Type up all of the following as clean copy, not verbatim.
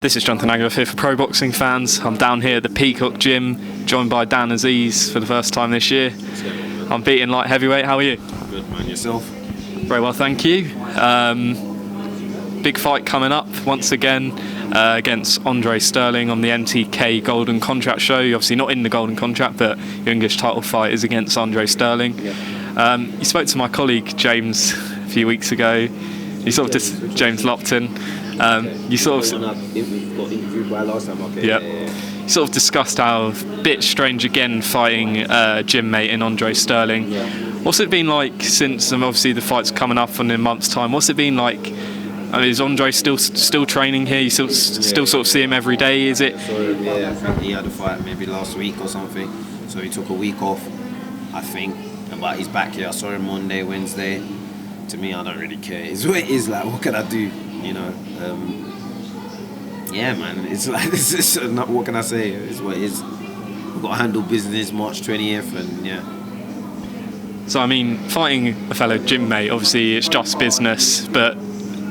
This is Jonathan Aguilar here for Pro Boxing Fans. I'm down here at the Peacock Gym, joined by Dan Azeez for the first time this year. I'm beating light heavyweight. How are you? Good, man. Yourself? Very well, thank you. Big fight coming up once again against Andre Sterling on the MTK Golden Contract show. You're obviously not in the Golden Contract, but your English title fight is against Andre Sterling. Yeah. You spoke to my colleague James a few weeks ago. You sort of James Lupton. You sort of got interviewed by last time. Okay. Yeah. You sort of discussed how a bit strange again fighting gym mate in Andre Sterling. Yeah. What's it been like since obviously the fight's coming up in a month's time? What's it been like? I mean, is Andre still training here? You still sort of see him every day? Is it? So yeah, I think he had a fight maybe last week or something. So he took a week off, I think. But he's back here. I saw him Monday, Wednesday. To me, I don't really care. It's what it is. Like, what can I do? You know. Yeah, man. It's like this is not. What can I say? It's what it is. We've got to handle business March 20th, and yeah. So I mean, fighting a fellow gym mate, obviously it's just business, but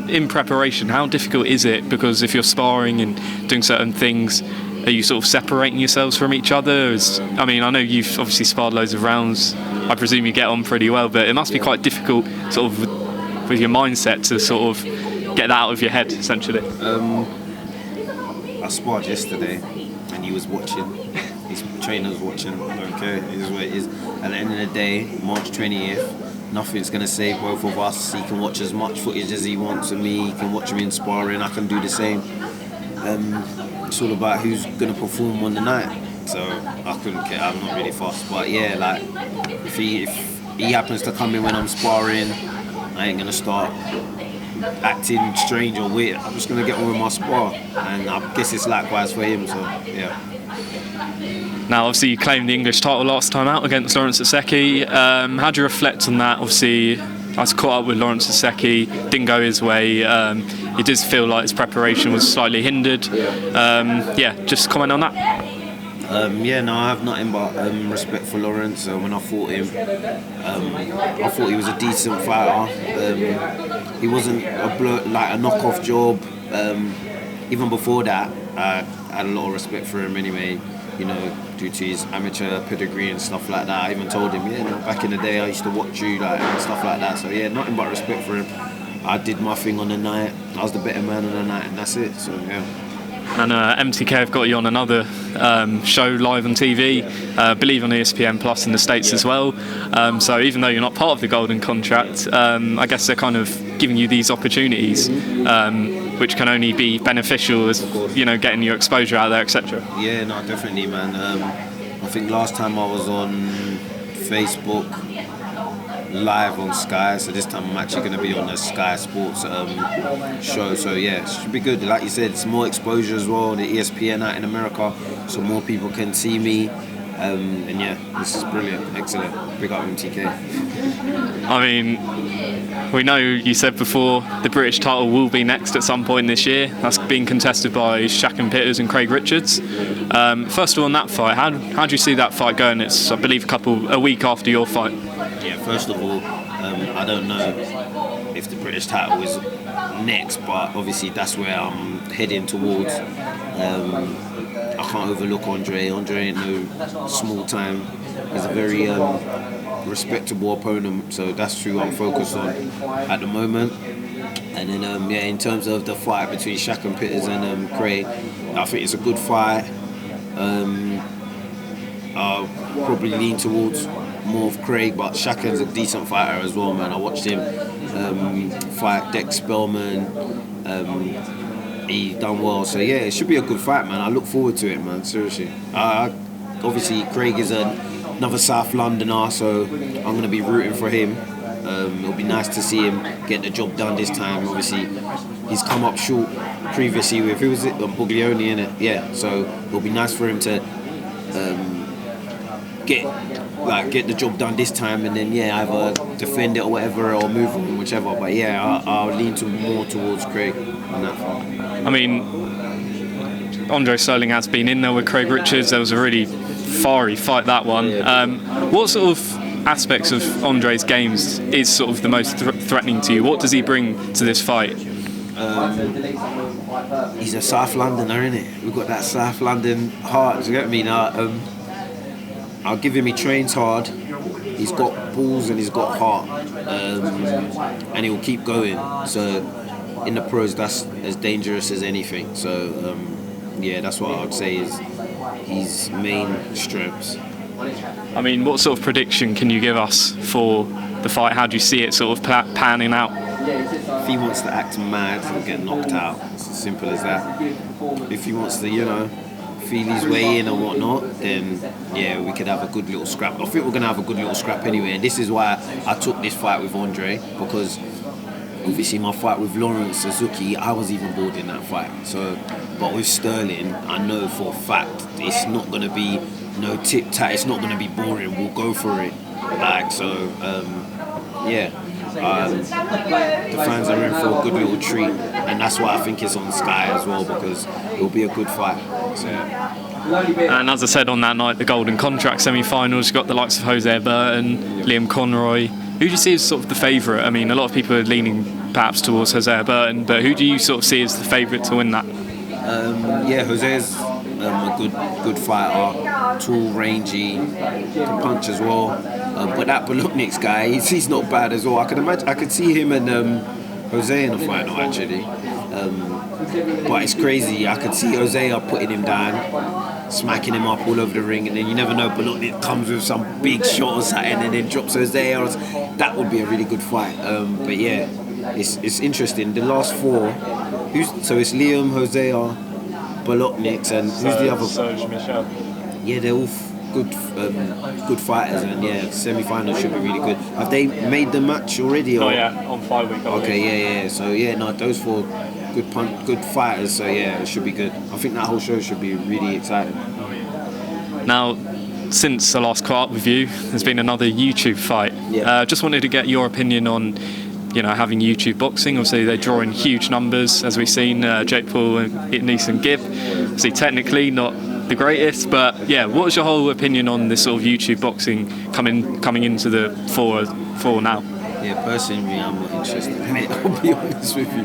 in preparation, how difficult is it? Because if you're sparring and doing certain things, are you sort of separating yourselves from each other? I mean, I know you've obviously sparred loads of rounds. I presume you get on pretty well, but it must be quite difficult, sort of, with your mindset to sort of get that out of your head, essentially. I sparred yesterday, and he was watching. His trainer was watching. Okay, it is what it is. At the end of the day, March 20th, nothing's gonna save both of us. He can watch as much footage as he wants of me. He can watch me in sparring. I can do the same. It's all about who's gonna perform on the night. So I couldn't care. I'm not really fussed. But yeah, like if he happens to come in when I'm sparring, I ain't gonna start acting strange or weird. I'm just gonna get on with my spar, and I guess it's likewise for him. So yeah. Now, obviously, you claimed the English title last time out against Lawrence Aseki. How do you reflect on that? Obviously, I was caught up with Lawrence Aseki, didn't go his way. He did feel like his preparation was slightly hindered. Yeah, just comment on that. Yeah, no, I have nothing but respect for Lawrence. When I fought him, I thought he was a decent fighter. He wasn't like a knockoff job. Even before that, I had a lot of respect for him anyway. You know, due to his amateur pedigree and stuff like that. I even told him, yeah, no, back in the day I used to watch you like and stuff like that. So yeah, nothing but respect for him. I did my thing on the night. I was the better man on the night, and that's it. So yeah. And MTK have got you on another show live on TV, I believe on ESPN Plus in the States as well. So even though you're not part of the Golden Contract, I guess they're kind of giving you these opportunities, which can only be beneficial as, you know, getting your exposure out there, etc. Yeah, no, definitely, man. I think last time I was on Facebook live on Sky, so this time I'm actually going to be on the Sky Sports show. So yeah, it should be good. Like you said, it's more exposure as well. The ESPN out in America, so more people can see me. And yeah, this is brilliant, excellent. Big up MTK. I mean, we know you said before the British title will be next at some point this year. That's being contested by Shacken Pitters and Craig Richards. First of all, on that fight, how do you see that fight going? It's, I believe, a week after your fight. Yeah, first of all, I don't know if the British title is next, but obviously that's where I'm heading towards. I can't overlook Andre. Andre ain't no small time. He's a very respectable opponent, so that's who I'm focused on at the moment. And then yeah, in terms of the fight between Shacken Pitters and Craig, I think it's a good fight. I'll probably lean towards more of Craig, but Shacken's a decent fighter as well, man. I watched him fight Dex Spellman. He done well, so yeah, it should be a good fight, man. I look forward to it, man. Seriously. Obviously, Craig is another South Londoner, so I'm going to be rooting for him. It'll be nice to see him get the job done this time. Obviously, he's come up short previously with, who was it? Buglioni, innit? Yeah, so it'll be nice for him to get the job done this time, and then yeah, either defend it or whatever, or move on, whichever. But yeah, I'll lean more towards Craig on that front. I mean, Andre Sterling has been in there with Craig Richards. There was a really fiery fight, that one. What sort of aspects of Andre's games is sort of the most threatening to you? What does he bring to this fight? He's a South Londoner, innit? We've got that South London heart. Do you get me now? I'll give him. He trains hard. He's got balls and he's got heart, and he'll keep going. So in the pros, that's as dangerous as anything. So yeah, that's what I'd say is his main strengths. I mean, what sort of prediction can you give us for the fight? How do you see it sort of panning out? If he wants to act mad, he'll get knocked out. It's as simple as that. If he wants to, feel his way in and whatnot, then yeah, we could have a good little scrap. I think we're gonna have a good little scrap anyway. And this is why I took this fight with Andre, because obviously my fight with Lawrence Suzuki, I was even bored in that fight. So, but with Sterling, I know for a fact it's not gonna be no tit tat. It's not gonna be boring. We'll go for it. Yeah. The fans are in for a good little treat, and that's why I think it's on Sky as well, because it'll be a good fight. So, and as I said on that night, the Golden Contract semi-finals, you've got the likes of Jose Burton, Liam Conroy. Who do you see as sort of the favourite? I mean, a lot of people are leaning perhaps towards Jose Burton, but who do you sort of see as the favourite to win that? Yeah, Jose's a good fighter, tall, rangy, can punch as well. But that Bolotniks guy, he's not bad as well. I could see him and Jose in a final actually. But it's crazy. I could see Jose putting him down, smacking him up all over the ring, and then you never know, Bolotnik comes with some big shot or something and then drops Jose. That would be a really good fight. But yeah, it's interesting. The last four, so it's Liam, Jose, Bolotniks, and who's the other? Serge Michel. Yeah, they're all good fighters, and yeah, semi-finals should be really good. Have they made the match already? Or? Oh yeah, on 5 week. Okay, yeah. So yeah, no, those four good fighters. So yeah, it should be good. I think that whole show should be really exciting. Now, since I last caught up with you, there's been another YouTube fight. Yeah. Just wanted to get your opinion on, having YouTube boxing. Obviously, they draw in huge numbers, as we've seen. Jake Paul and Ethan Gibb. Obviously, technically not the greatest, but yeah, what's your whole opinion on this sort of YouTube boxing coming into the fore now? Yeah, personally, I'm not interested in it. I'll be honest with you.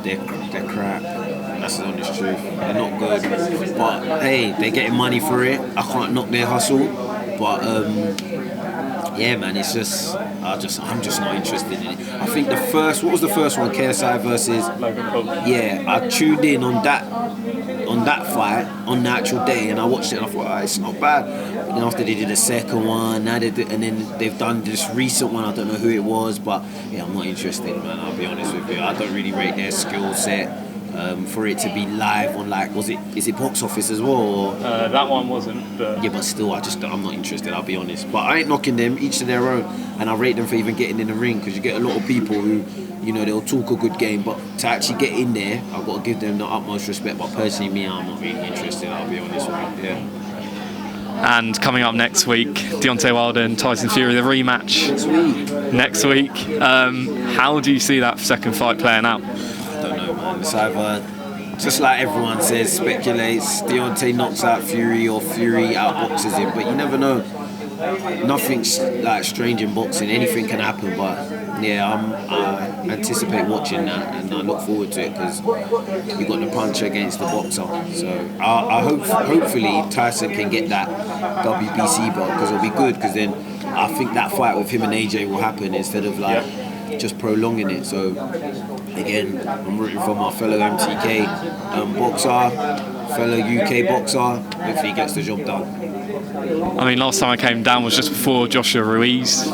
They're crap. That's the honest truth. They're not good. But hey, they're getting money for it. I can't knock their hustle. But yeah, man, it's just I'm just not interested in it. I think what was the first one? KSI versus Logan Paul. Yeah, I tuned in on that fight on the actual day, and I watched it and I thought, it's not bad. But then after they did the second one, now and then they've done this recent one. I don't know who it was, but yeah, I'm not interested, man. I'll be honest with you. I don't really rate their skill set. For it to be live on is it box office as well? Or? That one wasn't. But Yeah, but still, I'm not interested. I'll be honest. But I ain't knocking them, each to their own, and I rate them for even getting in the ring, because you get a lot of people who, they'll talk a good game, but to actually get in there, I've got to give them the utmost respect. But personally, me, I'm not really interested. I'll be honest with you. Yeah. And coming up next week, Deontay Wilder and Tyson Fury, the rematch next week. How do you see that second fight playing out? I don't know, man. It's either, just like everyone says, speculates, Deontay knocks out Fury or Fury outboxes him, but you never know. Nothing's like strange in boxing. Anything can happen, but yeah, I anticipate watching that, and I look forward to it, because you got the puncher against the boxer. So I hopefully Tyson can get that WBC belt, because it'll be good, because then I think that fight with him and AJ will happen instead of just prolonging it. So again, I'm rooting for my fellow MTK boxer, fellow UK boxer. Hopefully he gets the job done. I mean, last time I came down was just before Joshua Ruiz.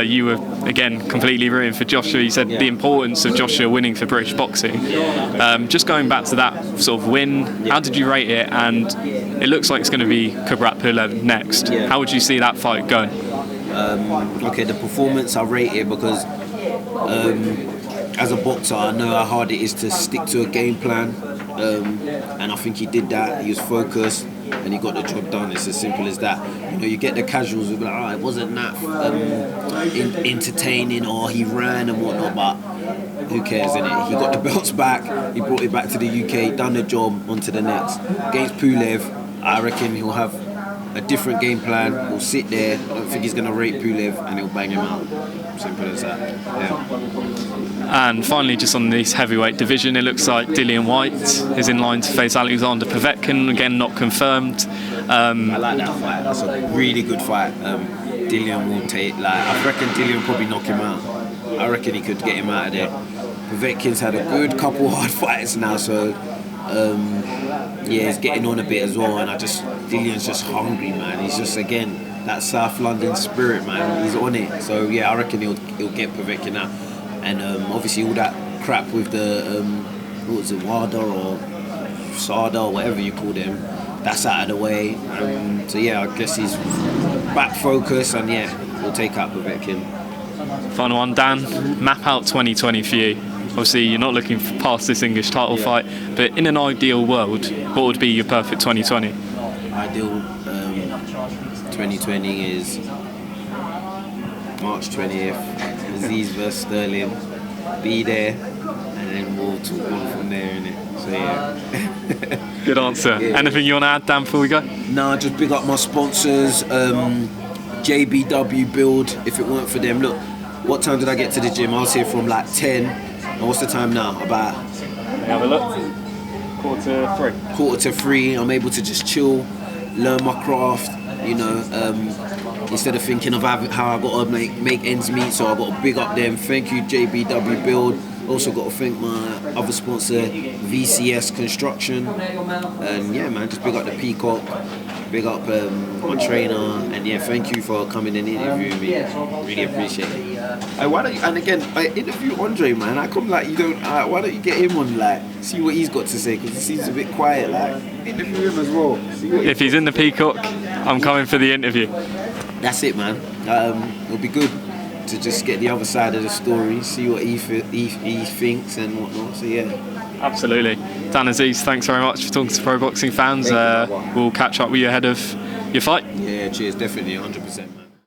You were, again, completely rooting for Joshua. You said the importance of Joshua winning for British boxing. Just going back to that sort of win, how did you rate it? And it looks like it's going to be Whyte-Pulev next. How would you see that fight going? Okay, the performance, I rate it because as a boxer, I know how hard it is to stick to a game plan. And I think he did that. He was focused, and he got the job done. It's as simple as that. You get the casuals who be like, it wasn't that entertaining, or he ran and whatnot, but who cares, innit? He got the belts back, he brought it back to the UK, done the job, on to the next. Against Pulev, I reckon he'll have a different game plan. He'll sit there, I don't think he's going to rate Pulev, and he'll bang him out. Simple as that. Yeah. And finally, just on this heavyweight division, it looks like Dillian Whyte is in line to face Alexander Povetkin, again not confirmed. I like that fight. That's a really good fight. Dillian will take, I reckon Dillian will probably knock him out. I reckon he could get him out of there. Povetkin's had a good couple hard fights now, so he's getting on a bit as well. And Dillian's just hungry, man. He's just, again, that South London spirit, man. He's on it. So yeah, I reckon he'll get Povetkin out. And obviously all that crap with the what was it, Wilder or Sada or whatever you call them, that's out of the way. So yeah, I guess he's back focused, and yeah, we'll take out Povetkin. Final one, Dan. Map out 2020 for you. Obviously, you're not looking past this English title fight, but in an ideal world, what would be your perfect 2020? Ideal 2020 is March 20th. Azeez versus Sterling, be there, and then we'll talk on from there, innit? So yeah. Good answer. Yeah. Anything you want to add, Dan, before we go? Nah, just big up my sponsors, JBW Build. If it weren't for them, look, what time did I get to the gym? I was here from like 10. And what's the time now? About? Have a look. 2:45. 2:45. I'm able to just chill, learn my craft. You know, instead of thinking of how I got to make ends meet, so I got to big up them. Thank you, JBW Build. Also got to thank my other sponsor, VCS Construction. And yeah, man, just big up the Peacock, big up my trainer, and yeah, thank you for coming and interviewing me. Really appreciate it. And again, I interview Andre, man. I come like, you don't. Why don't you get him on, like, see what he's got to say? Because he seems a bit quiet. Like, interview him as well. If he's in the Peacock, I'm coming for the interview. That's it, man. It'll be good to just get the other side of the story, see what he thinks and whatnot. So yeah. Absolutely. Dan Azeez, thanks very much for talking to pro boxing fans. We'll catch up with you ahead of your fight. Yeah, cheers, definitely, 100%, man.